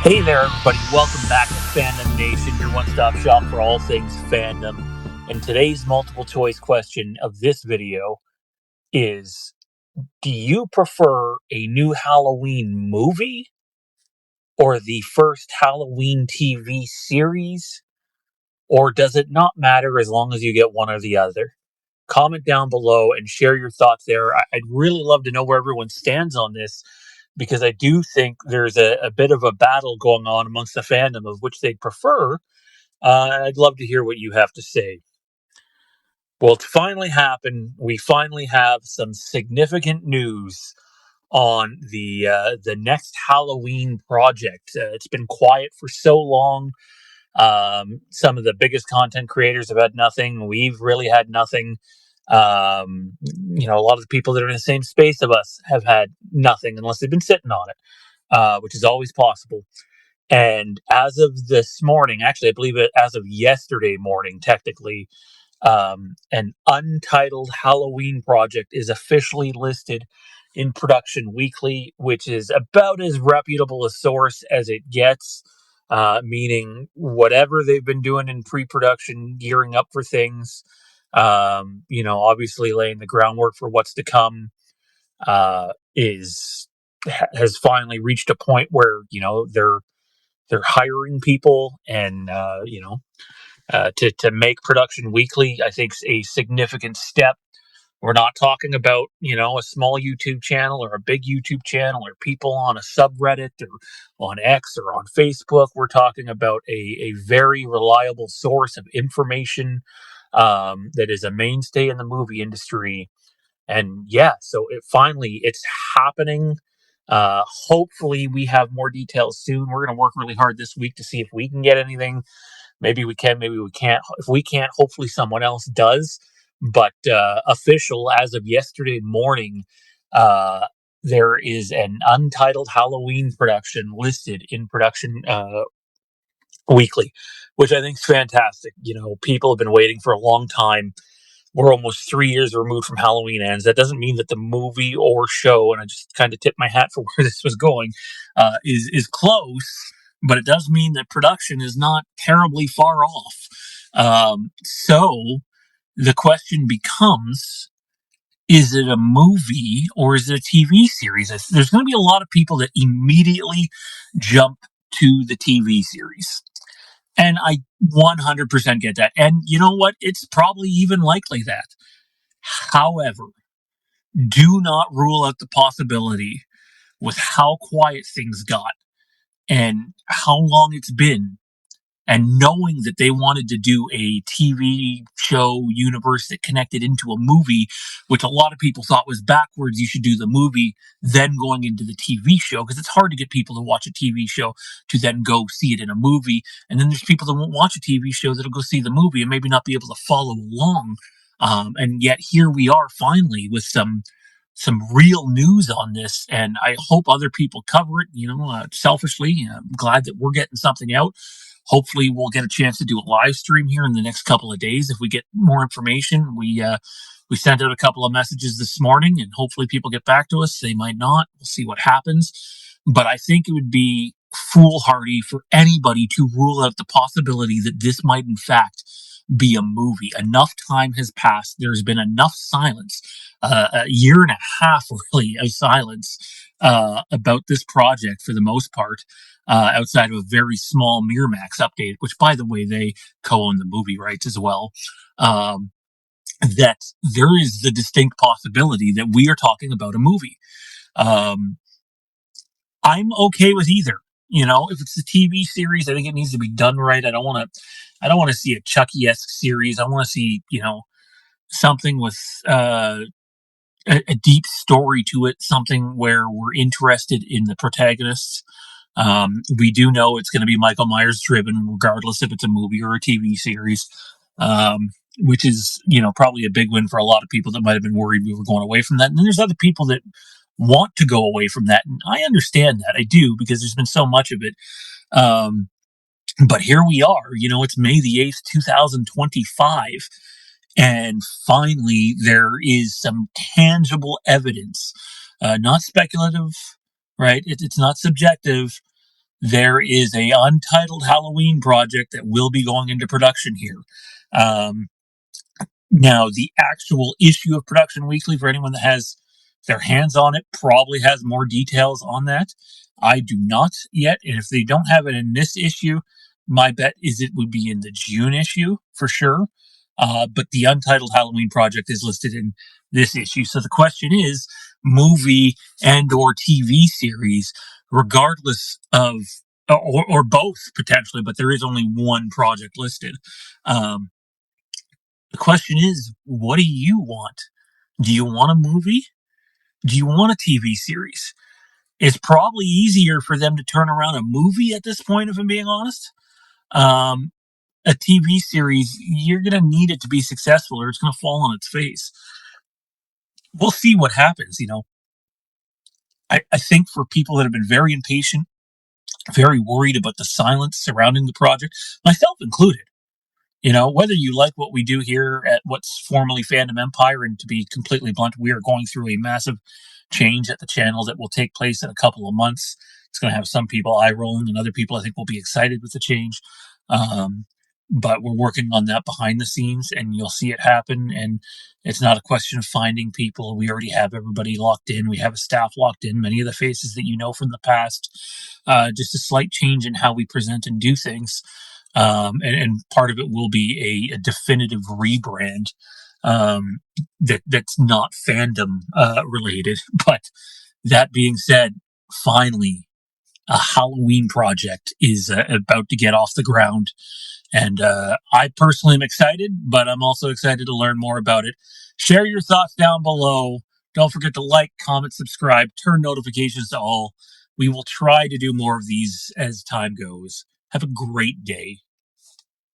Hey there, everybody. Welcome back to Fandom Nation, your one-stop shop for all things fandom. And today's multiple choice question of this video is, do you prefer a new Halloween movie or the first Halloween TV series? Or does it not matter as long as you get one or the other? Comment down below and share your thoughts there. I'd really love to know where everyone stands on this because I do think there's a bit of a battle going on amongst the fandom of which they prefer. I'd love to hear what you have to say. Well, it's finally happened. We finally have some significant news on the next Halloween project. It's been quiet for so long. Some of the biggest content creators have had nothing. We've really had nothing. A lot of the people that are in the same space of us have had nothing unless they've been sitting on it, which is always possible. And as of this morning, actually, I believe it as of yesterday morning, technically, an untitled Halloween project is officially listed in Production Weekly, which is about as reputable a source as it gets, meaning whatever they've been doing in pre production, gearing up for things, obviously laying the groundwork for what's to come, has finally reached a point where, they're hiring people and, to make Production Weekly, I think, is a significant step. We're not talking about, a small YouTube channel or a big YouTube channel or people on a subreddit or on X or on Facebook. We're talking about a very reliable source of information that is a mainstay in the movie industry. And yeah, so it's happening. Hopefully we have more details soon. We're going to work really hard this week to see if we can get anything. Maybe we can, maybe we can't. If we can't, hopefully someone else does. But official as of yesterday morning, uh, there is an untitled Halloween production listed in Production Weekly, which I think is fantastic. People have been waiting for a long time. We're almost 3 years removed from Halloween ends. That doesn't mean that the movie or show, and I just kind of tipped my hat for where this was going, is close, but it does mean that production is not terribly far off. So the question becomes, is it a movie or is it a TV series? There's going to be a lot of people that immediately jump to the TV series. And I 100% get that. And you know what? It's probably even likely that. However, do not rule out the possibility with how quiet things got and how long it's been, and knowing that they wanted to do a TV show universe that connected into a movie, which a lot of people thought was backwards. You should do the movie, then going into the TV show, because it's hard to get people to watch a TV show to then go see it in a movie. And then there's people that won't watch a TV show that'll go see the movie and maybe not be able to follow along. And yet here we are finally with some real news on this, and I hope other people cover it. Selfishly, I'm glad that we're getting something out. Hopefully, we'll get a chance to do a live stream here in the next couple of days if we get more information. We sent out a couple of messages this morning, and hopefully, people get back to us. They might not. We'll see what happens. But I think it would be foolhardy for anybody to rule out the possibility that this might, in fact, be a movie. Enough time has passed. There's been enough silence, a year and a half, really, of silence about this project for the most part, outside of a very small Miramax update, which, by the way, they co-own the movie rights as well. That there is the distinct possibility that we are talking about a movie. I'm okay with either. If it's a TV series, I think it needs to be done right. I don't want to see a Chucky-esque series. I want to see, something with a deep story to it, something where we're interested in the protagonists. We do know it's going to be Michael Myers driven, regardless if it's a movie or a TV series, which is, probably a big win for a lot of people that might have been worried we were going away from that. And then there's other people that want to go away from that. And I understand that. I do, because there's been so much of it. But here we are, it's May the 8th, 2025. And finally, there is some tangible evidence, not speculative, right? It's not subjective, there is a untitled Halloween project that will be going into production here. Um, Now, the actual issue of Production Weekly, for anyone that has their hands on it, probably has more details on that. I do not yet, and if they don't have it in this issue, my bet is it would be in the June issue for sure. But the Untitled Halloween project is listed in this issue. So the question is, movie and/or TV series, regardless of, or both potentially, but there is only one project listed. Um, the question is, what do you want? Do you want a movie? Do you want a TV series? It's probably easier for them to turn around a movie at this point, if I'm being honest. Um, a TV series, you're going to need it to be successful or it's going to fall on its face. We'll see what happens. I think for people that have been very impatient, very worried about the silence surrounding the project, myself included, whether you like what we do here at what's formerly Fandom Empire, and to be completely blunt, we are going through a massive change at the channel that will take place in a couple of months. It's going to have some people eye rolling, and other people I think will be excited with the change. Um, but we're working on that behind the scenes, and you'll see it happen. And it's not a question of finding people. We already have everybody locked in. We have a staff locked in, many of the faces that you know from the past. Just a slight change in how we present and do things. And part of it will be a definitive rebrand that's not fandom related. But that being said, finally, a Halloween project is about to get off the ground. And I personally am excited, but I'm also excited to learn more about it. Share your thoughts down below. Don't forget to like, comment, subscribe, turn notifications to all. We will try to do more of these as time goes. Have a great day.